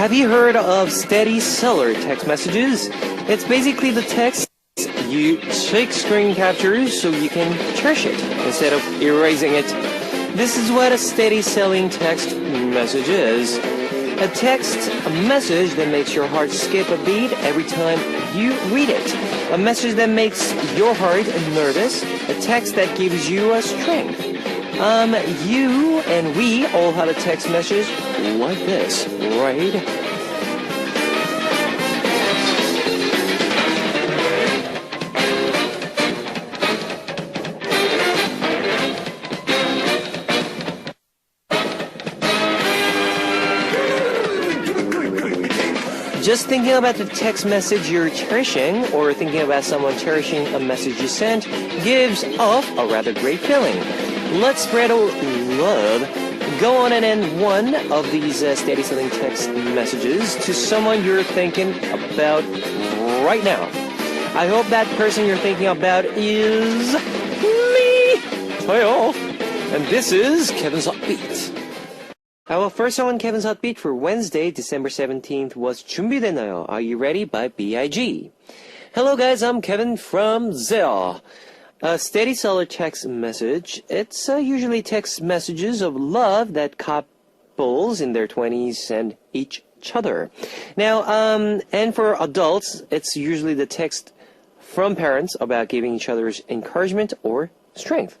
Have you heard of steady seller text messages? It's basically the text you take screen captures so you can cherish it instead of erasing it. This is what a steady selling text message is. A message that makes your heart skip a beat every time you read it. A message that makes your heart nervous. A text that gives you a strength. You and we all have a text message like this, right? Just thinking about the text message you're cherishing or thinking about someone cherishing a message you sent gives off a rather great feeling. Let's spread love. Go on and end one of these steady selling text messages to someone you're thinking about right now. I hope that person you're thinking about is me. Hi-oh. And this is Kevin's Upbeat. Our first song on Kevin's Hot Beat for Wednesday, December 17th was 준비됐나요? Are You Ready? By B.I.G. Hello guys, I'm Kevin from Zell. A steady seller text message. It's usually text messages of love that couples in their 20s send each other. Now, and for adults, it's usually the text from parents about giving each other's encouragement or strength.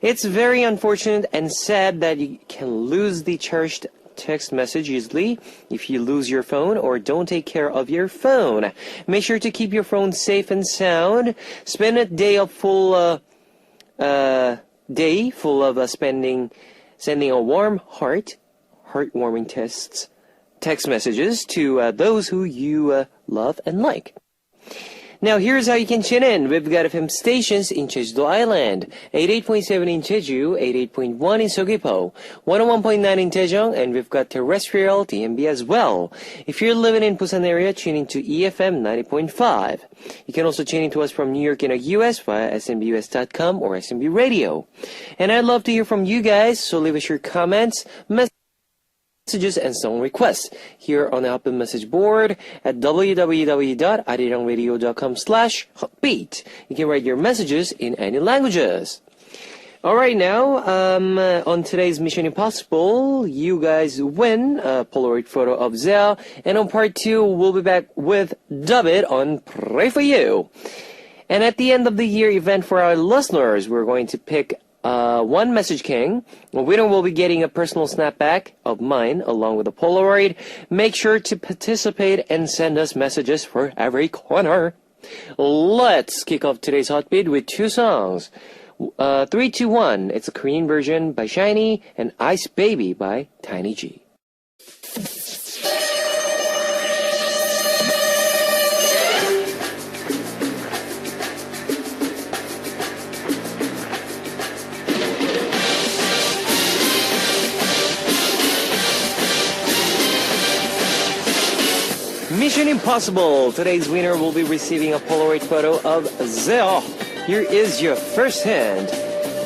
It's very unfortunate and sad that you can lose the cherished text message easily if you lose your phone or don't take care of your phone. Make sure to keep your phone safe and sound. Spend a day full of sending a warm heartwarming text messages to those who you love and like. Now, here's how you can tune in. We've got FM stations in Jeju-do Island, 88.7 in Jeju, 88.1 in Seogwipo, 101.9 in Daejeong, and we've got terrestrial DMB as well. If you're living in Busan area, tune into EFM 90.5. You can also tune in to us from New York in the US via smbus.com or SMB Radio. And I'd love to hear from you guys, so leave us your comments, messages and song requests here on the Hotbeat message board at www.arirangradio.com/hotbeat. You can write your messages in any languages. Alright, now, on today's Mission Impossible, you guys win a Polaroid photo of Zell, and on part 2, we'll be back with David on Pray For You. And at the end of the year event for our listeners, we're going to pick one Message King. A winner will be getting a personal snapback of mine along with a Polaroid. Make sure to participate and send us messages for every corner. Let's kick off today's Hot Beat with two songs. 3, 2, 1. It's a Korean version by SHINee and Ice Baby by Tiny G. Mission Impossible! Today's winner will be receiving a Polaroid photo of Zell. Here is your first hint.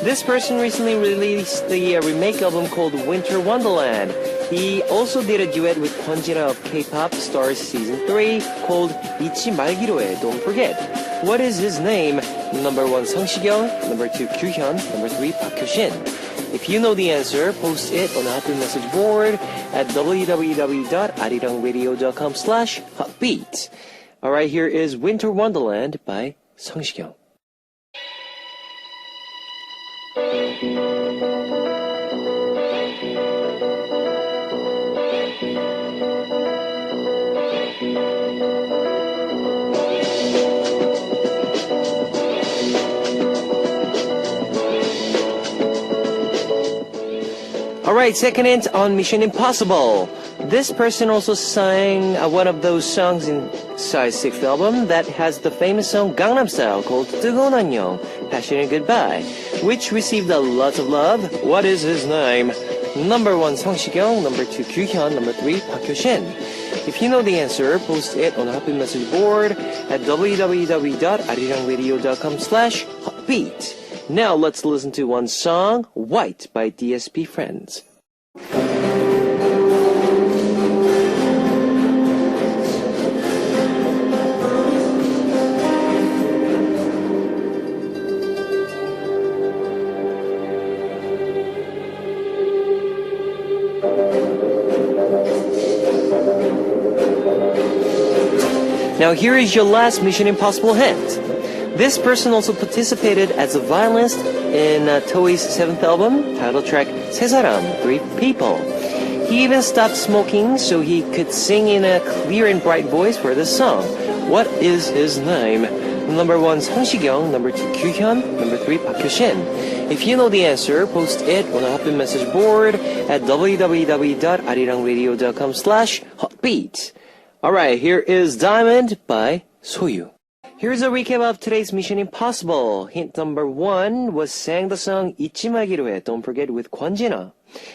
This person recently released the remake album called Winter Wonderland. He also did a duet with Kwonjina of K-pop Stars Season 3 called 잊지 말기로 해, Don't Forget. What is his name? Number 1, 성시경. Number 2, 규현. Number 3, Park Hyo-shin. If you know the answer, post it on the Hotbeat message board at www.arirangradio.com/hotbeat. Alright, here is Winter Wonderland by 성시경. Alright, second hint on Mission Impossible. This person also sang one of those songs in Psy's 6th album that has the famous song Gangnam Style called 뜨거운 안녕, Passionate Goodbye, which received a lot of love. What is his name? Number 1, 성시경. Number 2, 규현. Number 3, Park Hyo-shin. If you know the answer, post it on the Hotbeat message board at www.arirangradio.com/hotbeat. Now let's listen to one song, White by DSP Friends. Now here is your last Mission Impossible hint. This person also participated as a violinist in Toei's 7th album, title track 세 사람, 3 people. He even stopped smoking so he could sing in a clear and bright voice for the song. What is his name? Number 1, 성시경. Number 2, 규현. Number 3, 박효신. If you know the answer, post it on a Hotbit message board at www.arirangradio.com/hotbeat. Alright, here is Diamond by 소유. Here's a recap of today's Mission Impossible. Hint number 1 was sang the song 잊지 말기로 해, Don't Forget with 권진아.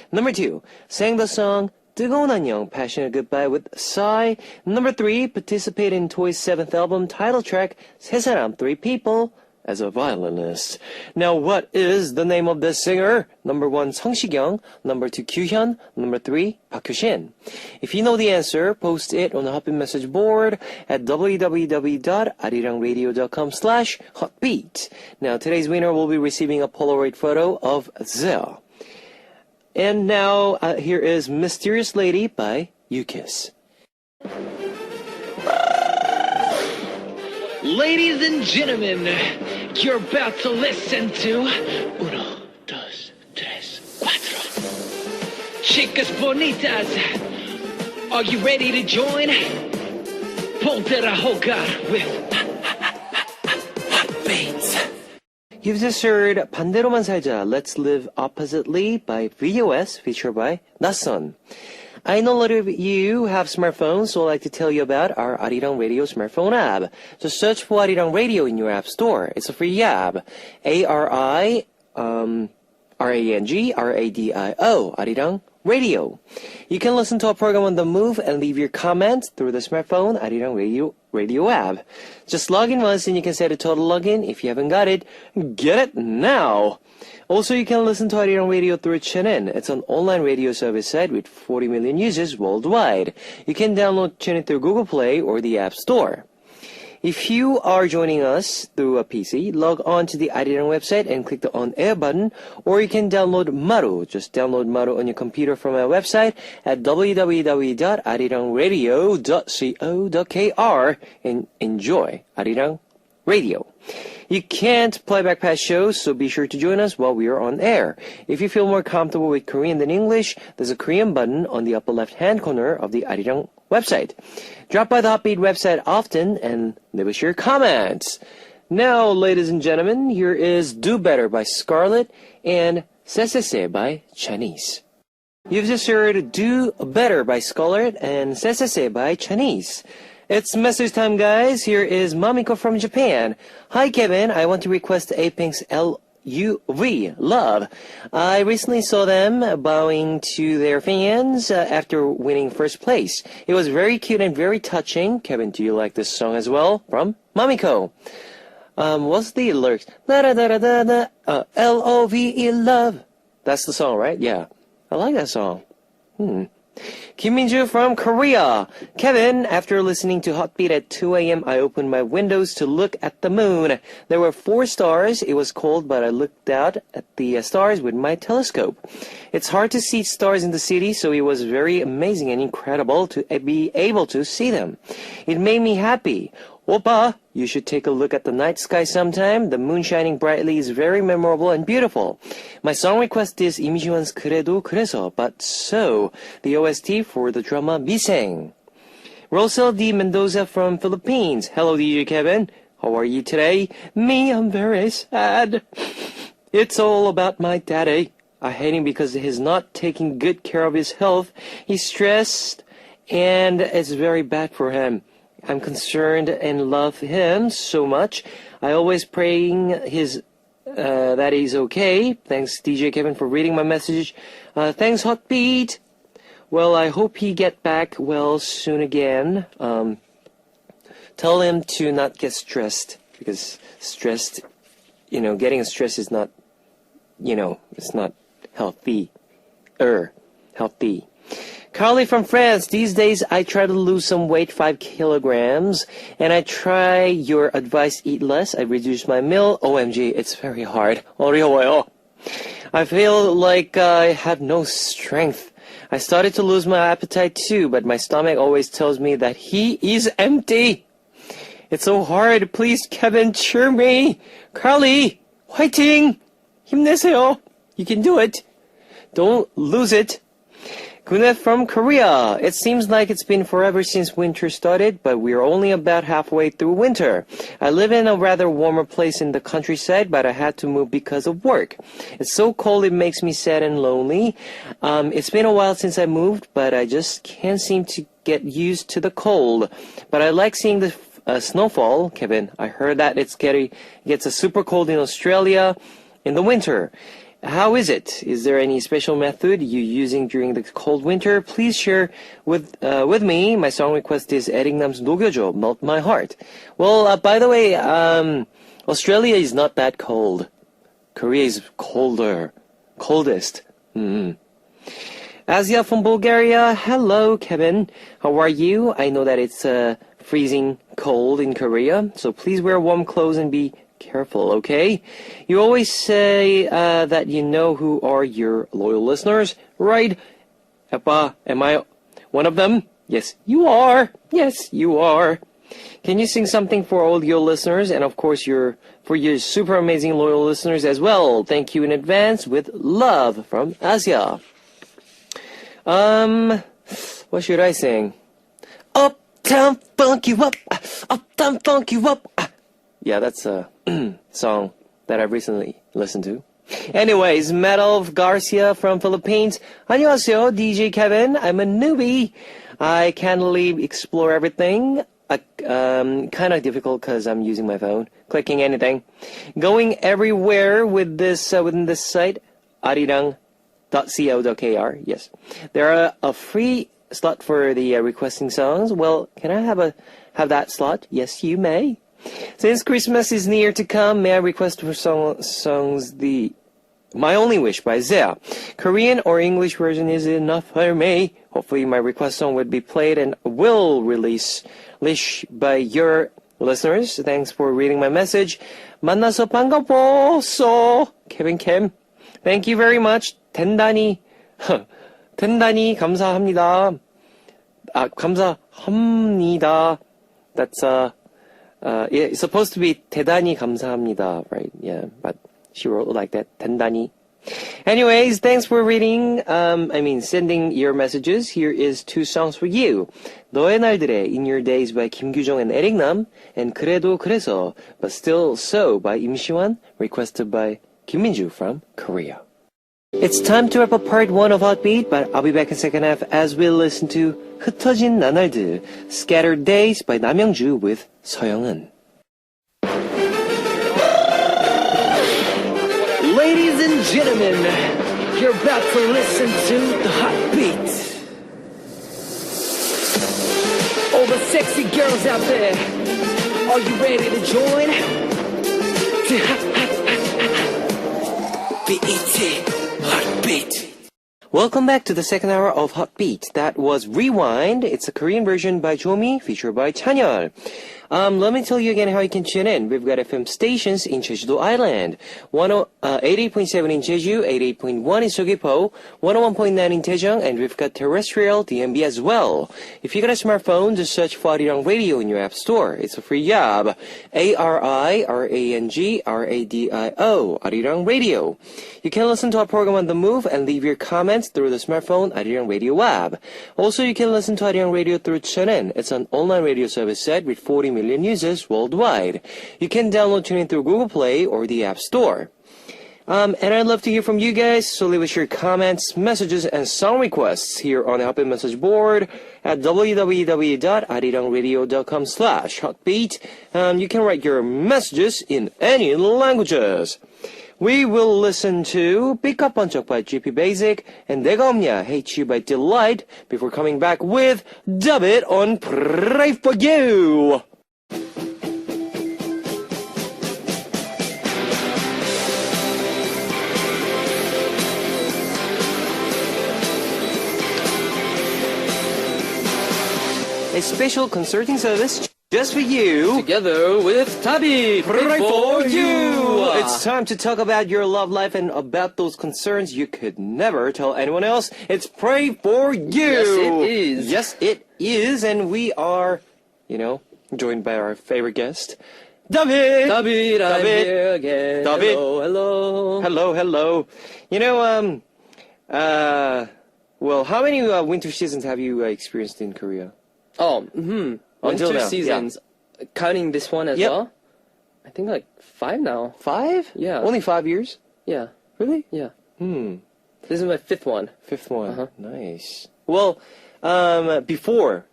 Number 2, sang the song 뜨거운 안녕, Passionate Goodbye with Psy. Number 3, participate in Toy's 7th album title track 세 사람, 3 people, as a violinist. Now what is the name of this singer? Number 1, 성시경. Number 2, 규현. Number 3, 박효신. If you know the answer, post it on the Hotbit message board at www.arirangradio.com/hotbeat. Now today's winner will be receiving a Polaroid photo of Zell. And now here is Mysterious Lady by UKISS. Ladies and gentlemen, you're about to listen to Uno, dos, tres, cuatro. Chicas bonitas, are you ready to join? Ponte a jugar with Hotbeats. You've just heard 반대로만 살자, Let's Live Oppositely by VOS, featured by 낯선. I know a lot of you have smartphones, so I'd like to tell you about our Arirang Radio smartphone app. Just search for Arirang Radio in your app store. It's a free app. ARIRANGRADIO, Arirang Radio. You can listen to our program on the move and leave your comments through the smartphone Arirang Radio app. Just log in once and you can set a total login. If you haven't got it, get it now. Also, you can listen to Arirang Radio through TuneIn. It's an online radio service site with 40 million users worldwide. You can download TuneIn through Google Play or the App Store. If you are joining us through a PC, log on to the Arirang website and click the On Air button, or you can download Maru. Just download Maru on your computer from our website at www.arirangradio.co.kr and enjoy Arirang Radio. You can't play back past shows, so be sure to join us while we are on air. If you feel more comfortable with Korean than English, there's a Korean button on the upper left-hand corner of the Arirang website. Drop by the Hotbeat website often and leave us your comments. Now, ladies and gentlemen, here is Do Better by Scarlett and Sesese by Chinese. You've just heard Do Better by Scarlett and Sesese by Chinese. It's message time, guys. Here is Mamiko from Japan. Hi, Kevin. I want to request Apink's LUV, Love. I recently saw them bowing to their fans after winning first place. It was very cute and very touching. Kevin, do you like this song as well? From Mamiko. What's the lyrics? L-O-V-E, Love. That's the song, right? Yeah. I like that song. Kim Min-ju from Korea. Kevin, after listening to Hotbeat at 2 a.m., I opened my windows to look at the moon. There were 4 stars. It was cold, but I looked out at the stars with my telescope. It's hard to see stars in the city, so it was very amazing and incredible to be able to see them. It made me happy. Oppa, you should take a look at the night sky sometime. The moon shining brightly is very memorable and beautiful. My song request is 임시완's 그래도 그래서, but so, the OST for the drama 미생. Rosel D. Mendoza from Philippines. Hello, DJ Kevin. How are you today? Me, I'm very sad. It's all about my daddy. I hate him because he's not taking good care of his health. He's stressed, and it's very bad for him. I'm concerned and love him so much. I always praying that he's okay. Thanks, DJ Kevin, for reading my message. Thanks, Hotbeat. Well, I hope he get back well soon again. Tell him to not get stressed, because stressed, getting stressed is not, it's not healthy. Healthy. Carly from France. These days, I try to lose some weight, 5 kilograms, and I try your advice, eat less. I reduce my meal. OMG, it's very hard. 어려워요. I feel like I have no strength. I started to lose my appetite too, but my stomach always tells me that he is empty. It's so hard. Please, Kevin, cheer me. Carly, 화이팅! 힘내세요. You can do it. Don't lose it. Gwyneth from Korea. It seems like it's been forever since winter started, but we're only about halfway through winter. I live in a rather warmer place in the countryside, but I had to move because of work. It's so cold it makes me sad and lonely. It's been a while since I moved, but I just can't seem to get used to the cold. But I like seeing the snowfall, Kevin. I heard that it gets super cold in Australia in the winter. How is it? Is there any special method you're using during the cold winter? Please share with me. My song request is 에릭남's 녹여줘, Melt My Heart. Well, by the way, Australia is not that cold. Korea is coldest. Asia from Bulgaria. Hello, Kevin. How are you? I know that it's freezing cold in Korea, so please wear warm clothes and be careful, okay? You always say that you know who are your loyal listeners, right? Appa, am I one of them? Yes, you are. Yes, you are. Can you sing something for all your listeners and of course for your super amazing loyal listeners as well? Thank you in advance with love from Asia. What should I sing? Uptown funk you up, uptown funk you up. Yeah, that's a song that I recently listened to. Anyways, Metal Garcia from Philippines. 안녕하세요, DJ Kevin. I'm a newbie. I can't really explore everything. Kind of difficult because I'm using my phone, clicking anything. Going everywhere with this within this site, arirang.co.kr. Yes, there are a free slot for the requesting songs. Well, can I have that slot? Yes, you may. Since Christmas is near to come, may I request for songs My Only Wish by Zea. Korean or English version is enough for me. Hopefully my request song would be played and will release by your listeners. Thanks for reading my message. 만나서 반가웠어. Kevin Kim. Thank you very much. 대단히 감사합니다. 감사합니다. That's it's supposed to be 대단히 감사합니다, right? Yeah, but she wrote like that. 대단히. Anyways, thanks for reading. Sending your messages. Here is two songs for you. 너의 날들에 In Your Days by 김규정 and 에릭남, and 그래도 그래서 But Still So by 임시완, requested by 김민주 from Korea. It's time to wrap up part 1 of Heartbeat, but I'll be back in second half as we listen to 흩어진 나날들, Scattered Days by 남영주 with 서영은. Ladies and gentlemen, you're about to listen to the Heartbeat. All the sexy girls out there, are you ready to join? BET Heartbeat. Welcome back to the second hour of Heartbeat. That was Rewind. It's a Korean version by Jomi, featured by Chanyeol. Let me tell you again how you can tune in. We've got FM stations in Jeju-do Island. 88.7 in Jeju, 88.1 in Seogwipo, 101.9 in Daejeong, and we've got terrestrial DMB as well. If you got a smartphone, just search for Arirang Radio in your app store. It's a free job. ARIRANGRADIO, Arirang Radio. You can listen to our program on the move and leave your comments through the smartphone Arirang Radio app. Also, you can listen to Arirang Radio through TuneIn. It's an online radio service set with 40 million users worldwide. You can download TuneIn through Google Play or the App Store. And I'd love to hear from you guys, so leave us your comments, messages, and song requests here on the Heartbeat message board at www.arirangradio.com/heartbeat. You can write your messages in any languages. We will listen to 삐까 번쩍 by GP Basic and 내가 없냐, Hate You by Delight before coming back with Dub It on Pray For You. A special concerting service just for you. Together with Tabi, Pray for you. It's time to talk about your love life and about those concerns you could never tell anyone else. It's Pray for you. Yes, it is. Yes, it is. And we are, joined by our favorite guest, David. David, I'm David. here again. David. Hello. Hello, hello. You know, well, how many winter seasons have you experienced in Korea? Oh, Until winter now, seasons. Counting this one as Yep. well? I think like 5 now. 5? Yeah. Only 5 years? Yeah. Really? Yeah. Hmm. This is my 5th one. 5th one. Uh-huh. Nice. Well, before,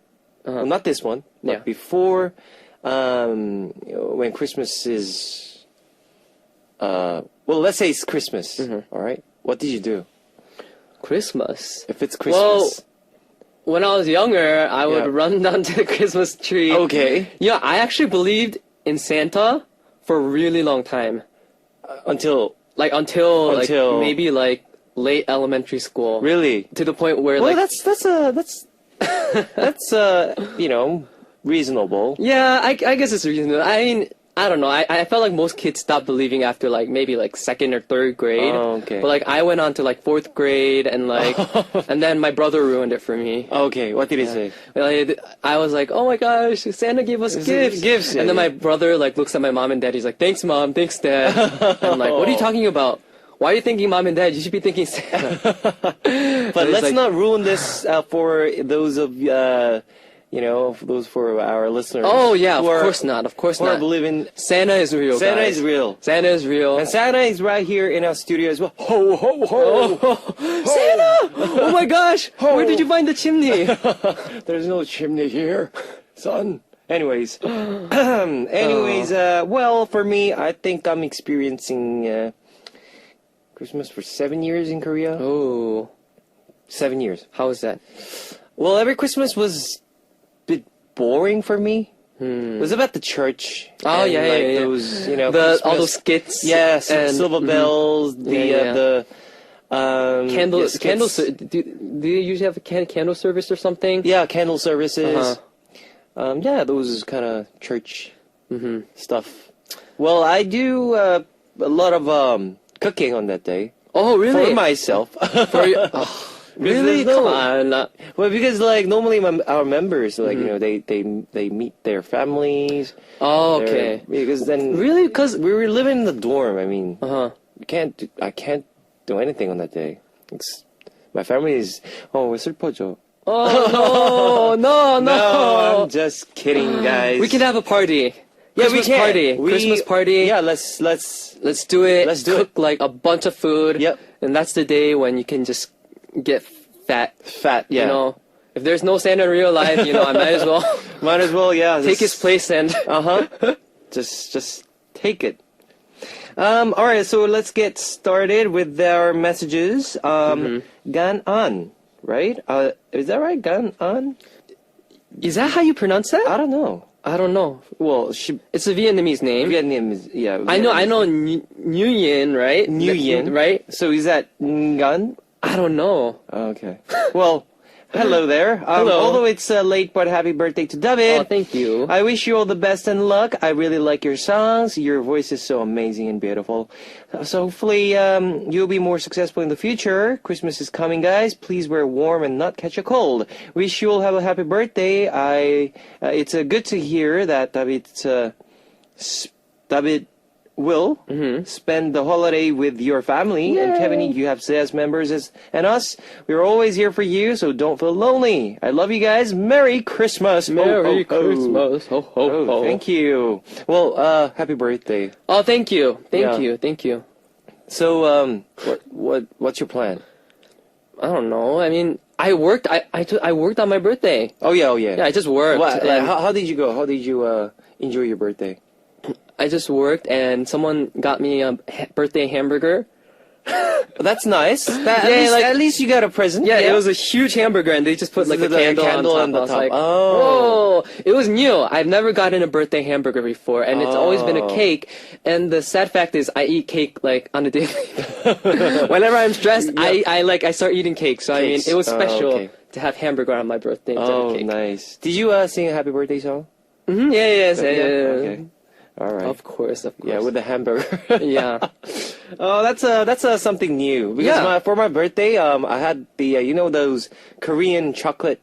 well, not this one, but Yeah. before, when Christmas is, well, let's say it's Christmas, all right? What did you do? Christmas. If it's Christmas. Well, when I was younger, I would Yeah. run down to the Christmas tree. Okay. Yeah, I actually believed in Santa for a really long time. Until, Like until Until- maybe like late elementary school. really? To the point where Well, like that's you know, reasonable. yeah, I guess it's reasonable. I mean, I don't know. I felt like most kids stopped believing after like maybe like 2nd or 3rd grade. Oh, okay. But like I went on to like 4th grade and like and then my brother ruined it for me. Okay, what did he say? Like, I was like, oh my gosh, Santa gave us gifts. Gifts, And then yeah. my brother like looks at my mom and dad. He's like, thanks mom, thanks dad. I'm like, what are you talking about? Why are you thinking mom and dad? You should be thinking Santa. But he's let's like- not ruin this for those of you know, for our listeners. Oh yeah, of who are- course not. Of course who are not. believing Santa is real. Santa guys. is real. Santa is real. And Santa is right here in our studio as well. Ho, ho, ho! Santa! Oh my gosh! Where did you find the chimney? There's no chimney here, son. Anyways, well, for me, I think I'm experiencing Christmas for 7 years in Korea. Oh, 7 years. how is that? Well, every Christmas was a bit boring for me. It was about the church. Oh, and, yeah, like yeah. those, you know, All Christmas- those skits. Yes, and silver bells, the Yeah, the candle. yes, Candle. skits. Do you usually have a candle service or something? Yeah, candle services. Uh-huh. Yeah, those kind of church stuff. Well, I do a lot of cooking on that day Oh, really? for myself. For you- oh, really? there's no- Come on. Well, because like normally our members, like you know, they meet their families. Oh, They're- okay. Because then Really? Because we were living in the dorm. I mean, uh-huh. I can't do anything on that day. My family is 슬퍼져. Oh no, no, No, I'm just kidding, guys. We can have a party. Yeah, Christmas we can. party. Christmas party. Yeah, let's. Let's do it. Let's do Cook like a bunch of food. Yep. And that's the day when you can just get fat. Fat. Yeah. You know, if there's no Santa in real life, you know, I might as well Might as well. Yeah. take his place and. Just take it. All right. So let's get started with our messages. Gan an, right? Is that right? Gan an? Is that how you pronounce that? I don't know. I don't know. Well, It's a Vietnamese name. Vietnamese. Yeah. I know Vietnamese. Nguyen, Yin, right? Nguyen. Right? So is that Ngan? I don't know. Okay. Well, hello there. Hello. Although it's late, but happy birthday to David. Oh, thank you. I wish you all the best and luck. I really like your songs. Your voice is so amazing and beautiful. So hopefully you'll be more successful in the future. Christmas is coming, guys. Please wear warm and not catch a cold. Wish you all have a happy birthday. It's good to hear that David will spend the holiday with your family. And Kevin, you have SAS members and us. We're always here for you, so don't feel lonely. I love you guys. Merry Christmas. Merry Christmas. Ho, ho, Oh, ho. thank you. Well, happy birthday. Oh, thank you. Yeah. Thank you. So, what's your plan? I don't know. I mean, I worked. I worked on my birthday. Oh yeah. Yeah, I just worked. and How did you go? How did you enjoy your birthday? I just worked, and someone got me a birthday hamburger. That's nice. Yeah, At least you got a present. Yeah, it was a huge hamburger, and they just put like a candle on top. I was like, Oh. oh, it was new. I've never gotten a birthday hamburger before, and it's always been a cake. And the sad fact is, I eat cake like on a daily. Whenever I'm stressed, I start eating cake. So Cakes. I mean, it was Oh, special okay. to have hamburger on my birthday instead Oh, of cake. nice. Did you sing a happy birthday song? Mm-hmm, yeah. Okay. All right. Of course. Yeah, with the hamburger. Yeah. Oh, that's something new. Because Yeah. for my birthday, I had the you know those Korean chocolate,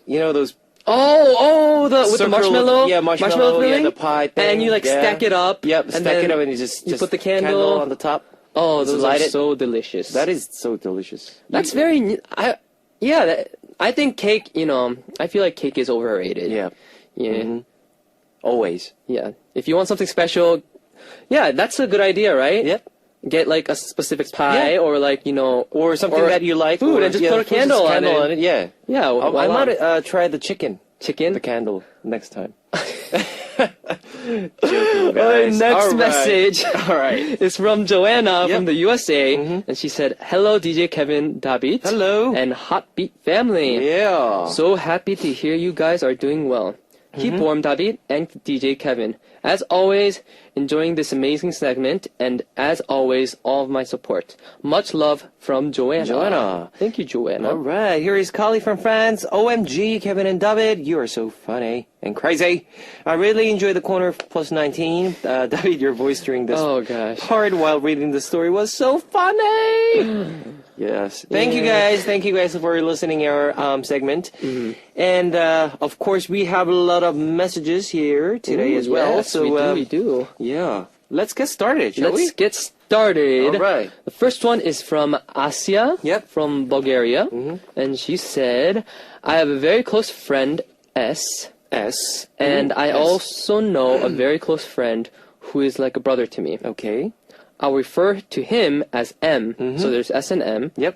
you know those with the Circle- marshmallow. yeah, marshmallow, yeah, filling? the pie thing, And you like yeah. stack it up. Yep, and stack then it up and you just put the candle. on the top. Oh, Just those light are it. so delicious. That is so delicious. That's very. I think cake. I feel like cake is overrated. Yeah, Yeah. always. Yeah. If you want something special, yeah, that's a good idea, right? Yep. Get like a specific pie Yeah. or like Or something that you like. food or, and just yeah, put a just candle on it. Yeah. Yeah. I voila. might try the chicken. chicken. The candle next time. Our next All right. message All right. is from Joanna Yep. from the USA, and she said, "Hello, DJ Kevin, David, Hello. and Hot Beat family. Yeah. So happy to hear you guys are doing well. Keep warm, David and DJ Kevin. As always, enjoying this amazing segment, and as always, all of my support. Much love from Joanna. Joanna. Thank you, Joanna. All right, here is Kali from France. OMG, Kevin and David, you are so funny and crazy. I really enjoyed the corner of plus 19. David, your voice during this Oh gosh. part while reading the story was so funny. Yes. Thank you guys. Thank you guys for listening our segment. And of course, we have a lot of messages here today Ooh, as well. yes, So we do. yeah, let's get started, shall Let's we? get started. All right. The first one is from Asia Yep. from Bulgaria. And she said, I have a very close friend, S. S. And I S. also know a very close friend who is like a brother to me. Okay. I'll refer to him as M. So there's S and M. Yep.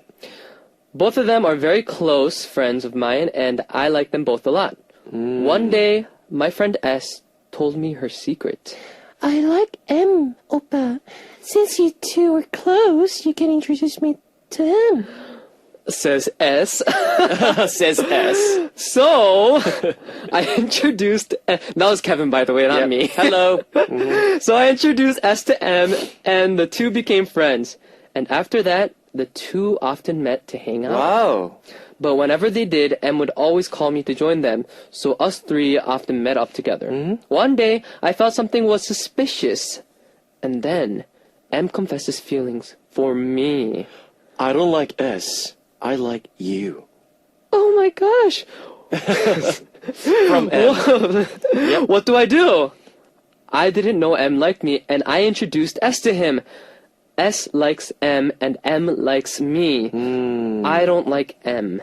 Both of them are very close friends of mine, and I like them both a lot. One day, my friend S told me her secret. I like M, Oppa. Since you two are close, you can introduce me to him. Says S. Says S. So, I introduced. That was Kevin, by the way, not Yep. me. Hello. So I introduced S to M, and the two became friends. And after that, the two often met to hang out. Wow. But whenever they did, M would always call me to join them, so us three often met up together. One day, I felt something was suspicious. And then, M confesses feelings for me. I don't like S. I like you. Oh my gosh! From M. What do I do? I didn't know M liked me, and I introduced S to him. S likes M, and M likes me. I don't like M.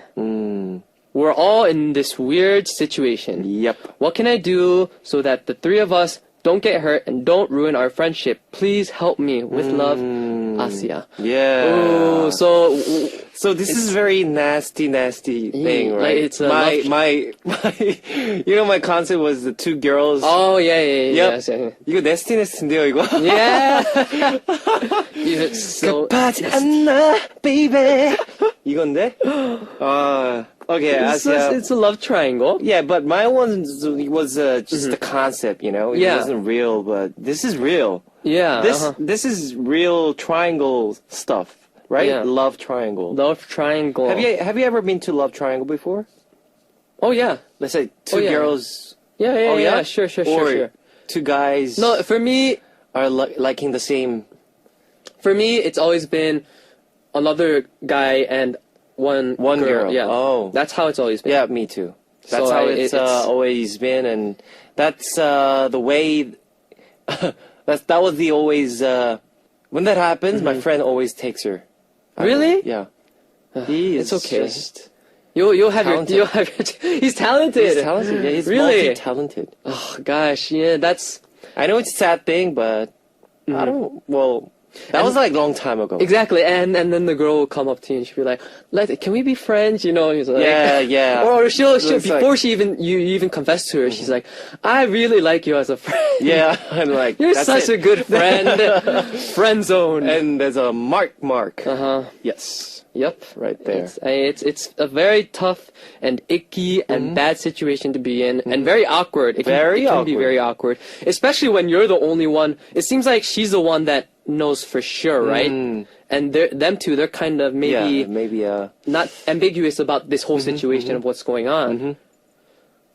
We're all in this weird situation. Yep. What can I do so that the three of us don't get hurt and don't ruin our friendship? Please help me. With love, Asia. Yeah. Oh, So this is very nasty thing, like right? it's a my my concept was the two girls. oh yeah. Yep. Yes, yeah. 이거 네스티네스인데요, 이거? Yeah. You're so. But Anna, baby. 이건데? Okay, It's a love triangle. yeah, but my one was just the concept, It Yeah. wasn't real, but this is real. Yeah. This is real triangle stuff, right? Yeah. Love triangle. Love triangle. Have you ever been to Love Triangle before? Oh yeah. Let's say two Oh, yeah. girls. Yeah. Oh, yeah? Sure. Or two guys No, for me, are liking the same. it's always been another guy and one girl. Yeah. Oh. That's how it's always been. Yeah, me too. That's So how it's- always been, and that's the way. that was the always. When that happens, my friend always takes her. Really? Yeah. He is It's okay. just. You'll have Talented. you'll have your. He's talented. He's talented. Yeah, he's Really? multi-talented. Oh gosh, yeah, that's I know it's a sad thing, but I don't. Well, that was like a long time ago. exactly. And then the girl will come up to you and she'll be like, can we be friends? He's like, Yeah. Or she'll It's like- before you even confess to her, she's like, I really like you as a friend. Yeah, and like You're that's such it. a good friend. Friend zone. And there's a mark. Uh-huh. Yes. Yep. Right there. It's a very tough and icky and bad situation to be in, and very awkward. It can be awkward. very awkward, especially when you're the only one. It seems like she's the one that knows for sure, right? And them two, they're kind of maybe maybe not ambiguous about this whole situation of what's going on.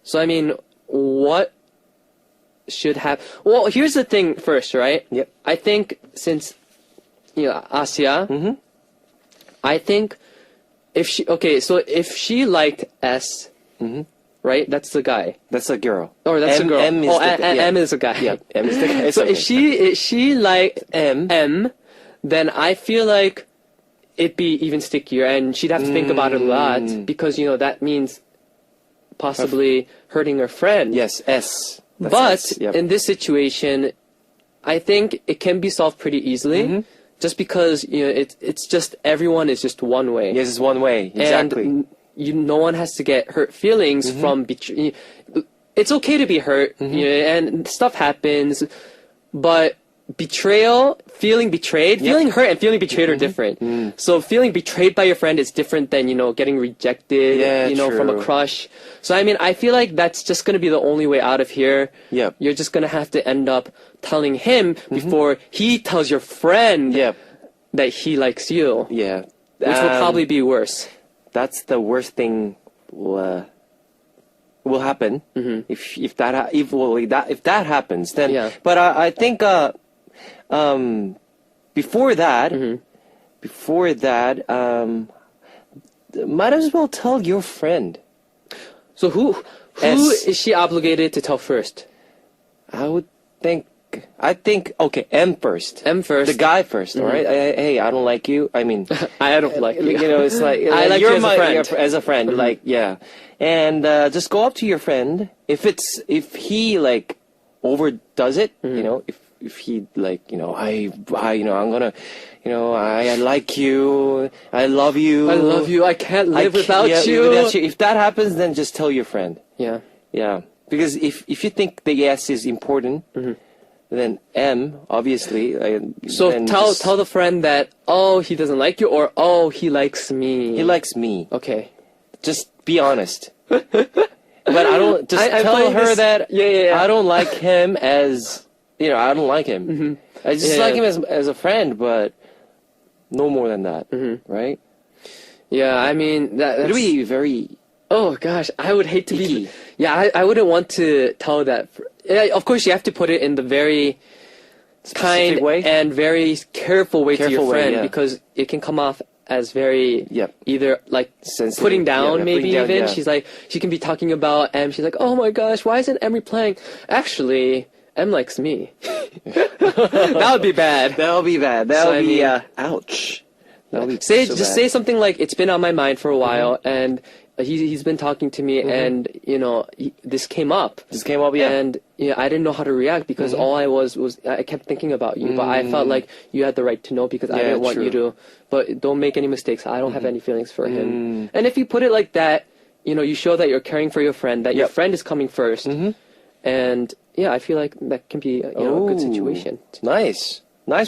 So I mean, what should happen? Well, here's the thing first, right? Yep. I think since Asia, I think if she liked S, right? That's the guy. That's a girl. Or that's M, a girl. M is the, yeah. M is a guy. Yeah, M is the guy. It's So okay. if she liked M. M, then I feel like it'd be even stickier, and she'd have to think about it a lot because that means possibly hurting her friend. Yes, S. That's But S. Yep. in this situation, I think it can be solved pretty easily, just because it's just everyone is just one way. Yes, it's one way. Exactly. And no one has to get hurt feelings from betray. It's okay to be hurt, and stuff happens, but feeling hurt and feeling betrayed are different. So feeling betrayed by your friend is different than getting rejected, from a true. crush. So I mean, I feel like that's just gonna be the only way out of here. Yep. You're just gonna have to end up telling him before he tells your friend Yep. that he likes you, Yeah. which will probably be worse. That's the worst thing will happen if that happens. Then, Yeah. but I think before that, might as well tell your friend. So who S. is she obligated to tell first? I think okay, M first. M first. The guy 1st, all right? Hey, I don't like you. I mean, I don't like you. it's like I like you you're as a friend. as a friend, like yeah, and just go up to your friend. If he like overdoes it, if he like I'm gonna, I like you, I love you, I love you. I can't live without you. If that happens, then just tell your friend. Yeah. Yeah, because if you think the yes is important. Then M, obviously. So then tell just- the friend that he doesn't like you, or he likes me. he likes me. Okay. Just be honest. But I don't just I'm tell playing her this- that Yeah. I don't like him as I don't like him. I just Yeah, like yeah. him as a friend, but no more than that, right? Yeah, I mean that's It'll be very Oh gosh, I would hate to Icky. be. Yeah, I wouldn't want to tell that. Yeah, of course, you have to put it in the very kind Specific way? and very careful way to your Careful way, friend yeah. because it can come off as very Yep. either like Sensitive. putting down, Yeah, maybe putting down, even. yeah. She can be talking about M. She's like, oh my gosh, why isn't M replying? Actually, M likes me. That would be bad. That'll be bad. So, That'll I be mean- ouch. That'll be Just so say bad. something like it's been on my mind for a while and he's been talking to me and this came up. Just came up, yeah. And I didn't know how to react because all I was I kept thinking about you, but I felt like you had the right to know because I Yeah, didn't want true. you to. But don't make any mistakes. I don't have any feelings for him. And if you put it like that, you show that you're caring for your friend, that your Yep. friend is coming 1st, and I feel like that can be a good situation. Nice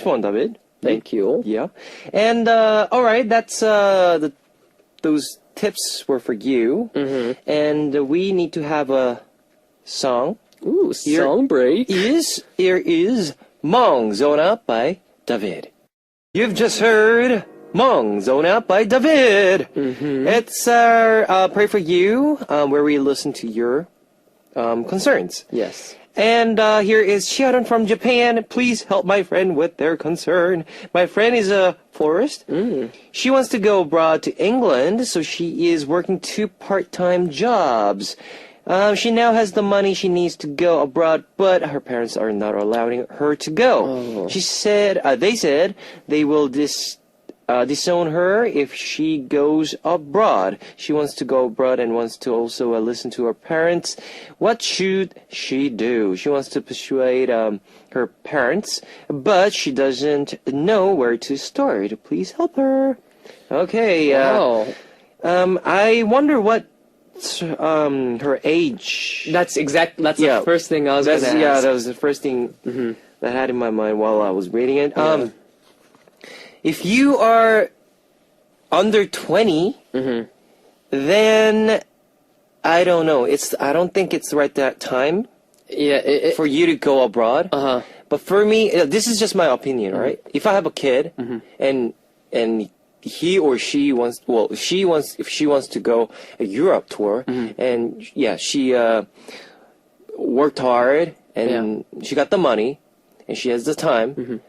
one, David. Thank you. Yeah. And all right, that's those tips were for you. And we need to have a song. Ooh, song break. Here is Mong Zona by David. You've just heard Mong Zona by David. It's our Pray For You, where we listen to your concerns. Yes. And here is Sharon from Japan. Please help my friend with their concern. My friend is a florist. She wants to go abroad to England, so she is working 2 part-time jobs. She now has the money she needs to go abroad, but her parents are not allowing her to go. She said, they said they will disown her if she goes abroad. She wants to go abroad and wants to also listen to her parents. What should she do? She wants to persuade her parents, but she doesn't know where to start. Please help her. Okay. Oh. I wonder what her age. That's the first thing I was going to ask. Yeah, that was the first thing that I had in my mind while I was reading it. If you are under 20, then I don't know. I don't think it's the right time for you to go abroad. But for me, this is just my opinion, right? If I have a kid and he or she wants, if she wants to go a Europe tour, and she worked hard and she got the money and she has the time,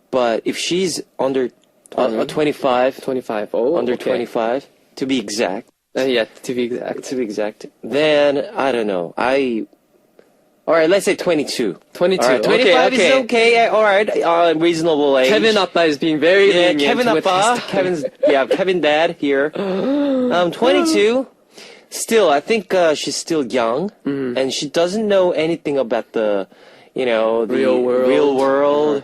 but if she's under 25, 25. Oh, under okay. 25 to be exact, Yeah, to be exact. To be exact, then I don't know. All right, let's say 22. 22. All right, 25 is okay. okay. All right, reasonable age. Kevin Appa is being very Yeah, lenient Kevin with Appa. his time. Kevin Dad here. 22. Still, I think she's still young, and she doesn't know anything about the Real world. real world,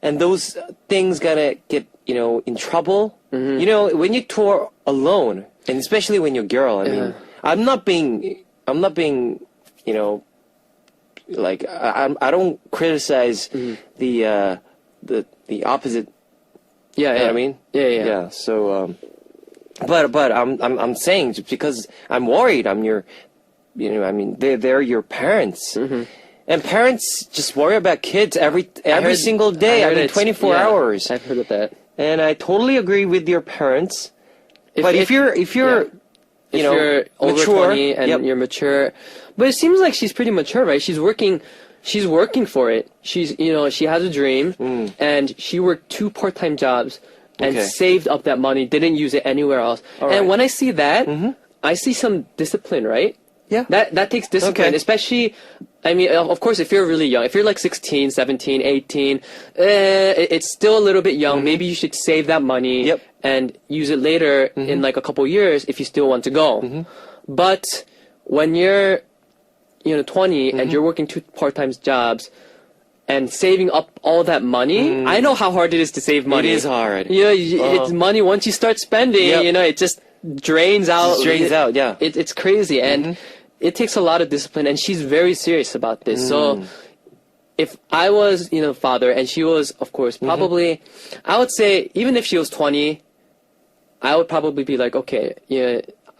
and those things gonna get in trouble. When you tour alone, and especially when you're a girl. I mean, I'm not being like I don't criticize the opposite. Yeah, You know what I mean? Yeah. So, but I'm saying just because I'm worried. I'm your, I mean, they're your parents, and parents just worry about kids every single day. I mean, 24 hours. I've heard of that. And I totally agree with your parents. But if you're if you're over mature, 20 and you're mature, but it seems like she's pretty mature, right? She's working for it. She's she has a dream, and she worked 2 part-time jobs and Okay. saved up that money, didn't use it anywhere else. All and right. when I see that, I see some discipline, right? Yeah. That takes discipline, Okay. especially, I mean, of course, if you're really young, if you're like 16, 17, 18, it's still a little bit young. Maybe you should save that money Yep. and use it later in like a couple years if you still want to go. But when you're, 20 and you're working 2 part-time jobs and saving up all that money, I know how hard it is to save money. It is hard. It's money. Once you start spending, Yep. it just drains out. Just drains out, yeah. It's crazy, and it takes a lot of discipline, and she's very serious about this. So if I was, father, and she was, of course, probably, I would say, even if she was 20, I would probably be like, okay,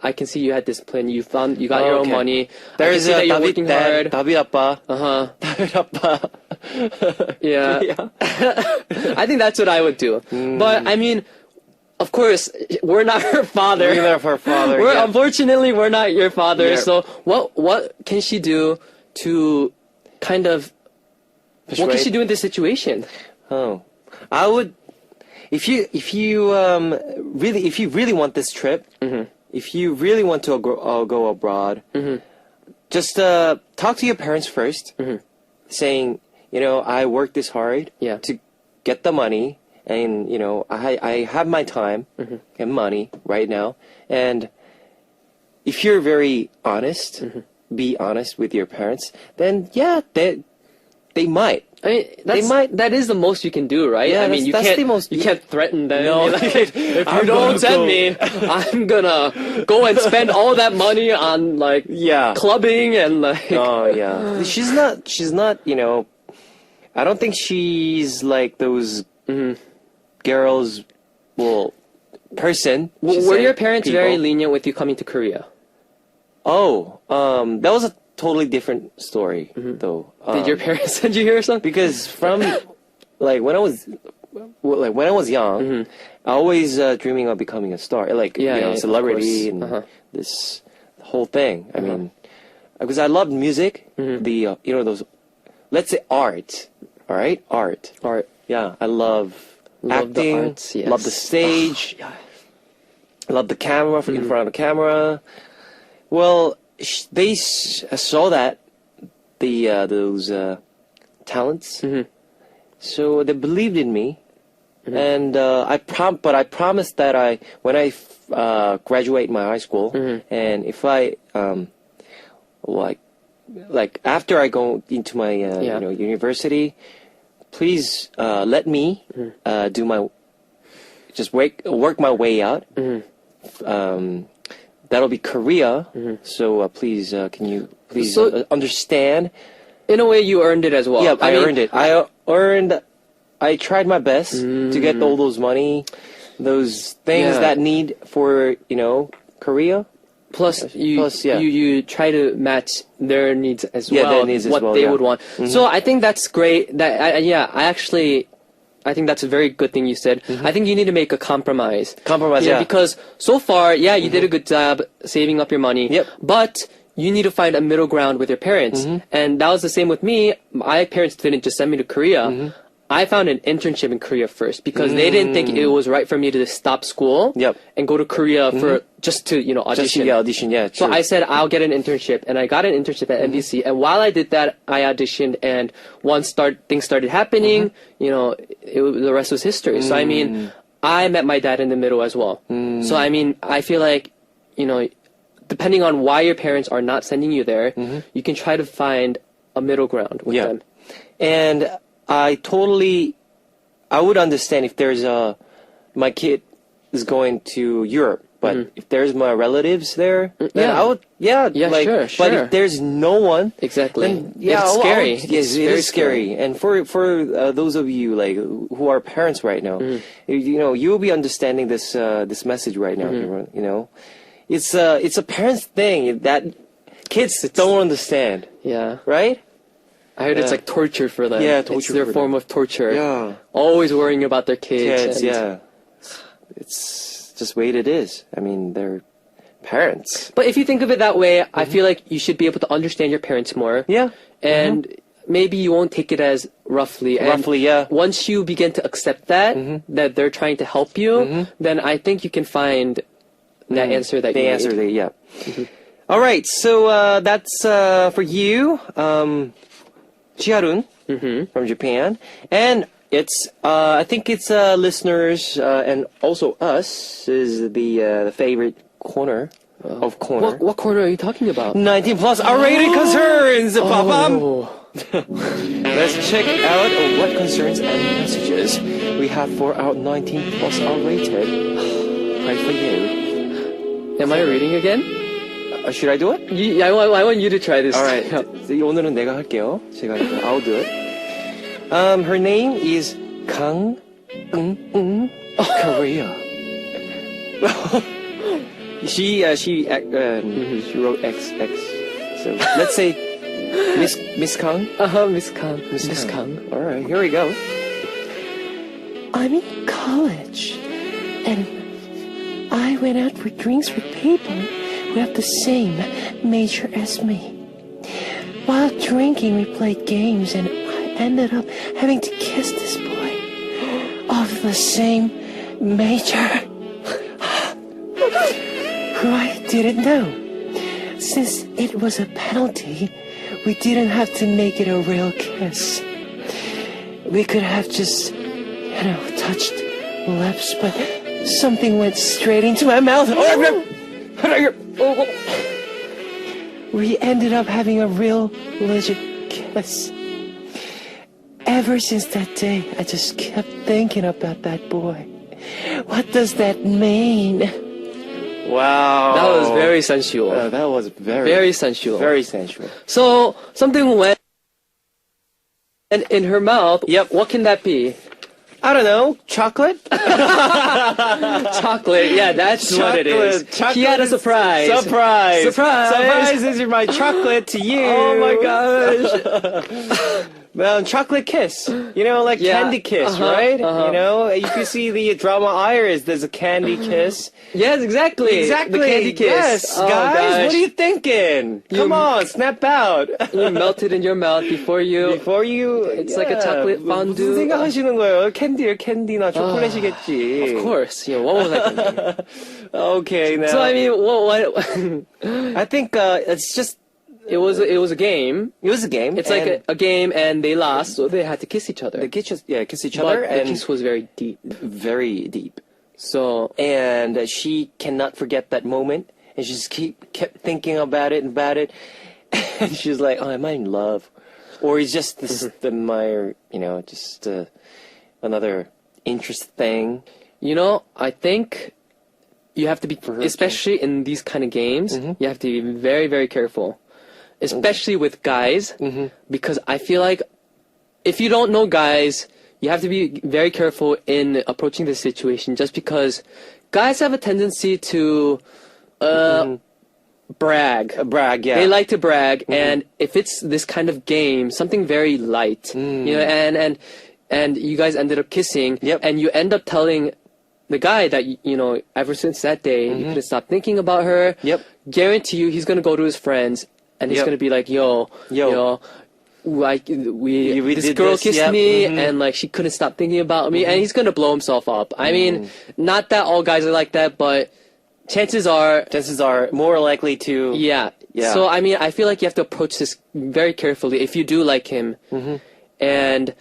I can see you had discipline. You got your own Okay. money. There I can is see that you're David working Dad, hard. David Appa. Uh-huh. David Appa. Yeah. I think that's what I would do. But, I mean, of course, we're not her father. We're not her father. yeah. Unfortunately, we're not your father. Yeah. So what can she do to kind of, what can Persuade? she do in this situation? Oh, I would. If you really want this trip, if you really want to go abroad, just talk to your parents first, saying, I worked this hard Yeah. to get the money, and I have my time and money right now, and if you're very honest, be honest with your parents, then yeah, they might. I mean, that is the most you can do, right? Yeah, I mean, that's the most- you can't threaten them. No. Like, if you I'm don't gonna send go. me, I'm gonna go and spend all that money on like Yeah. clubbing and like. Oh yeah. She's not, I don't think she's like those girls, person. Were should your say, parents people. very lenient with you coming to Korea? Oh, that was a totally different story though. Did your parents send you here or something? Because from like when I was young, I always dreaming of becoming a star, like Yeah, celebrity of course. and this whole thing. I mean, because I loved music, the those, let's say art. All right, art. Or Yeah, I love Love the acting. arts, yes. Love the stage. yeah. Love the camera in front of the camera. Well, they saw that those talents, so they believed in me, and I promised that when I graduate my high school, and if I like after I go into my university, please let me do my just work my way out. That'll be Korea. So please, can you please So- understand? In a way, you earned it as well. Yeah, I mean, earned it. I tried my best to get all those money, those things Yeah. that need for Korea. Plus, yeah. you try to match their needs as Yeah, well. their needs as what well, they yeah. would want. So I think that's great. I think that's a very good thing you said. I think you need to make a compromise. Compromise, yeah. Because so far, yeah, you did a good job saving up your money. Yep. But you need to find a middle ground with your parents. And that was the same with me. My parents didn't just send me to Korea. I found an internship in Korea first because they didn't think it was right for me to stop school Yep. and go to Korea for just to audition. audition, yeah, So true. I said I'll get an internship, and I got an internship at NBC. And while I did that, I auditioned, and once things started happening, the rest was history. So I mean, I met my dad in the middle as well. So I mean, I feel like, depending on why your parents are not sending you there, you can try to find a middle ground with Yeah. them. And I would understand if there's my kid is going to Europe, but if there's my relatives there, then yeah. I would, Yeah, like, sure, But sure. if there's no one, Exactly. then yeah, it's scary. Yes, it very is scary. And for those of you like who are parents right now, you'll be understanding this message right now. It's a parents thing that kids don't understand, Yeah. right? I heard it's Yeah. like torture for them. Yeah, It's torture their for form of torture. Yeah. Always worrying about their kids. Kids, and- yeah. It's just the way it is. I mean, they're parents. But if you think of it that way, I feel like you should be able to understand your parents more. Yeah. And maybe you won't take it as roughly. And Roughly, yeah. Once you begin to accept that, that they're trying to help you, then I think you can find that answer that The you answer, need. yeah. All right, so that's for you, Chiharun from Japan, and it's I think it's listeners and also us is the favorite corner of corner. What corner are you talking about? 19 plus R-rated concerns, Papa. Oh. Let's check out what concerns and messages we have for our 19 plus R-rated. Right for you. Am I reading again? Should I do it? I want you to try this. Alright. 오늘은 내가 할게요. I'll do it. Her name is Kang Eun Korea. She wrote XX. So let's say Miss Kang. Miss Kang. Miss Kang. All right, here we go. I'm in college, and I went out for drinks with people who have the same major as me. While drinking, we played games, and I ended up having to kiss this boy of the same major who I didn't know. Since it was a penalty, we didn't have to make it a real kiss. We could have just, touched lips, but something went straight into my mouth. We ended up having a real legit kiss. Ever since that day, I just kept thinking about that boy. What does that mean? Wow. That was very sensual. That was very sensual. very sensual. So something went in her mouth. Yep. What can that be? I don't know. Chocolate? Chocolate. Yeah, that's what it is. He had a surprise. Surprise. Surprise. Surprise is my chocolate to you. Oh my gosh. Well, chocolate kiss. Like Yeah. candy kiss, right? If you see the drama Iris, there's a candy kiss. Yes, exactly. Exactly. The candy kiss. Yes, Oh, guys. gosh. What are you thinking? Come on, snap out. You melt it in your mouth before you. Before you, It's like a chocolate fondue. 무슨 생각하시는 거예요? 캔디나 초콜릿이겠지. Of course. What was I thinking? Okay, now. So I mean, what? I think it's just It was a game. it was a game. It's like a game, and they lost, so they had to kiss each other. the kiss each But other, the and kiss was very deep. very deep. So And she cannot forget that moment, and she just kept thinking about it, and she's like, "Oh, am I in love, or is just this my just another interest thing?" I think you have to be, her, especially in these kind of games, you have to be very, very careful, especially with guys, because I feel like if you don't know guys, you have to be very careful in approaching the situation, just because guys have a tendency to brag. Brag, yeah. They like to brag, and if it's this kind of game, something very light, and you guys ended up kissing, Yep. and you end up telling the guy that ever since that day you couldn't stop thinking about her. Yep. Guarantee you, he's gonna go to his friends, and he's Yep. gonna be like, yo, like We this did girl this, kissed yep, me mhm. and like she couldn't stop thinking about me, and he's gonna blow himself up. I mean, not that all guys are like that, but chances are, Chances are more likely to. yeah. Yeah. So I mean, I feel like you have to approach this very carefully if you do like him, and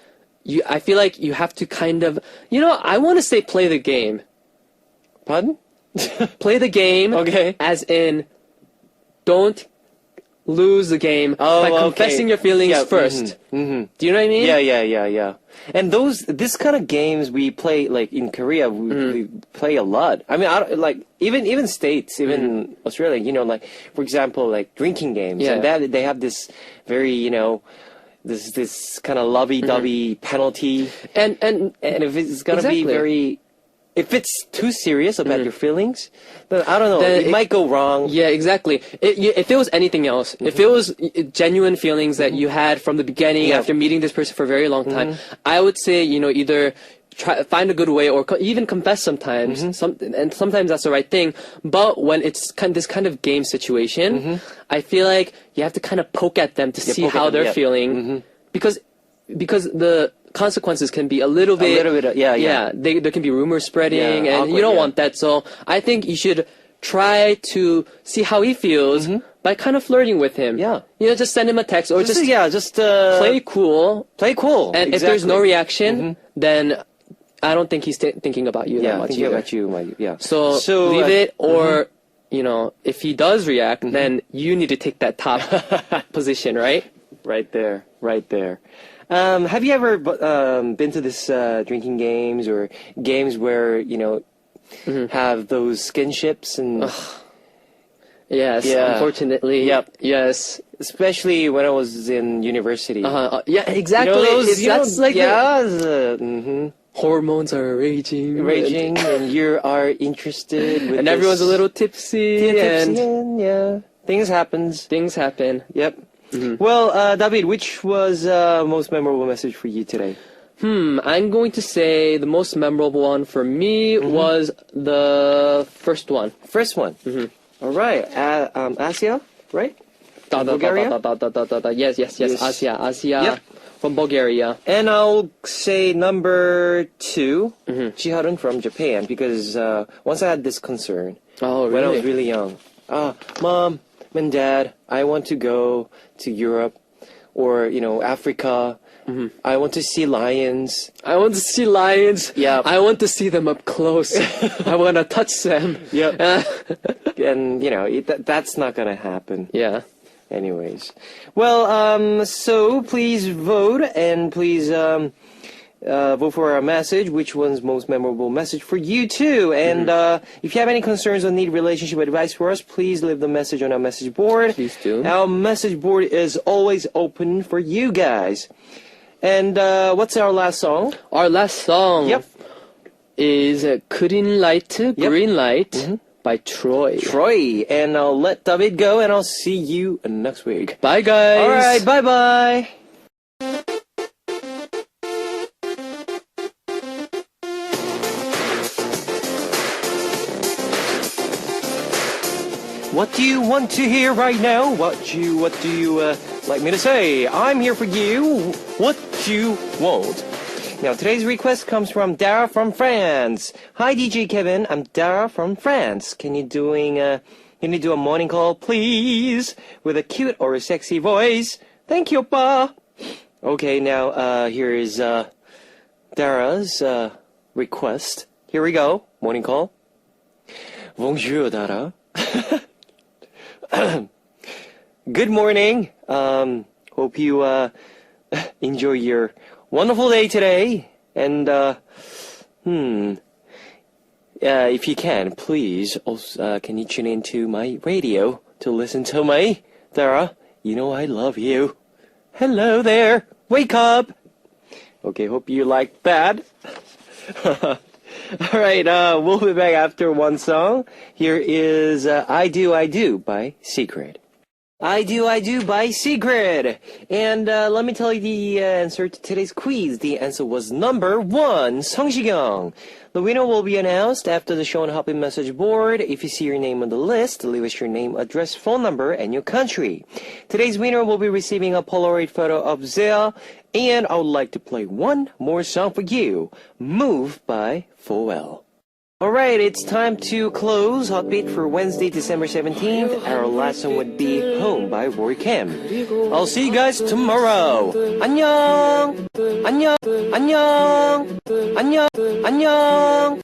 I feel like you have to kind of, I want to say play the game. Pardon? Play the game, Okay. as in, don't lose the game by okay. confessing your feelings Yeah, 1st. Do you know what I mean? Yeah. And this kind of games we play, like in Korea, we play a lot. I mean, like even States, even Australia, like for example, like drinking games. Yeah. And they have this very, this kind of lovey-dovey penalty. And And if it's gonna be Exactly. if it's too serious about your feelings, then I don't know, Then it might go wrong. yeah, exactly. If it was anything else, if it was genuine feelings that you had from the beginning Yeah. after meeting this person for a very long time, I would say, either find a good way or even confess sometimes. And sometimes that's the right thing. But when it's this kind of game situation, I feel like you have to kind of poke at them to see poke at how them, they're yeah. feeling, because the consequences can be a little bit, yeah. there can be rumor spreading, Yeah, and awkward, you don't yeah. want that. So I think you should try to see how he feels by kind of flirting with him. Yeah. Just send him a text or just just play cool. play cool. And if there's no Exactly. reaction, then I don't think he's thinking about you that yeah, much thinking either. about you, yeah. So leave it, or if he does react, then you need to take that top position, right? Right there. Have you ever been to this drinking games or games where have those skinships and Yes, Yeah. unfortunately. Yep. Yes. especially when I was in university? Yeah, exactly. That's like the hormones are raging. raging, and you are interested, with And everyone's a this- little tipsy, tipsy and and, yeah, things happens. things happen. Yep. Well, David, which was most memorable message for you today? I'm going to say the most memorable one for me was the first one. First one. All right. Asia, right? Bulgaria? Yes, Yes. Asia Yep. from Bulgaria. And I'll say number 2, Chiharun from Japan, because once I had this concern Oh, really? when I was really young. Mom and Dad, I want to go to Europe or, Africa. I want to see lions. I want to see lions. Yeah. I want to see them up close. I want to touch them. Yep. And, that's not going to happen. Yeah. Anyways. Well, so please vote, and please vote for our message. Which one's most memorable message for you too? And if you have any concerns or need relationship advice for us, please leave the message on our message board. Please do. Our message board is always open for you guys. And what's our last song? Our last song Yep. is Green Light, Green Light by Troy. Troy. And I'll let David go, and I'll see you next week. Bye, guys. All right. Bye-bye. What do you want to hear right now? What do you like me to say? I'm here for you. What you want? Now today's request comes from Dara from France. Hi DJ Kevin, I'm Dara from France. Can you do a morning call, please, with a cute or a sexy voice? Thank you, Pa. Okay, now here is Dara's request. Here we go. Morning call. Bonjour, Dara. Good morning. Hope you enjoy your wonderful day today. And if you can, please also can you tune into my radio to listen to me, Dara? You know I love you. Hello there. Wake up. Okay, hope you like that. All right, we'll be back after one song. Here is I Do by Secret. I do by Secret. And let me tell you the answer to today's quiz. The answer was number 1, 성시경. The winner will be announced after the show on Happy Message Board. If you see your name on the list, leave us your name, address, phone number, and your country. Today's winner will be receiving a Polaroid photo of Zia. And I would like to play one more song for you. Move by Pharrell. Alright, it's time to close Hotbeat for Wednesday, December 17th. Our last song would be Home by Rory Kim. I'll see you guys tomorrow. 안녕! 안녕! 안녕! 안녕! 안녕!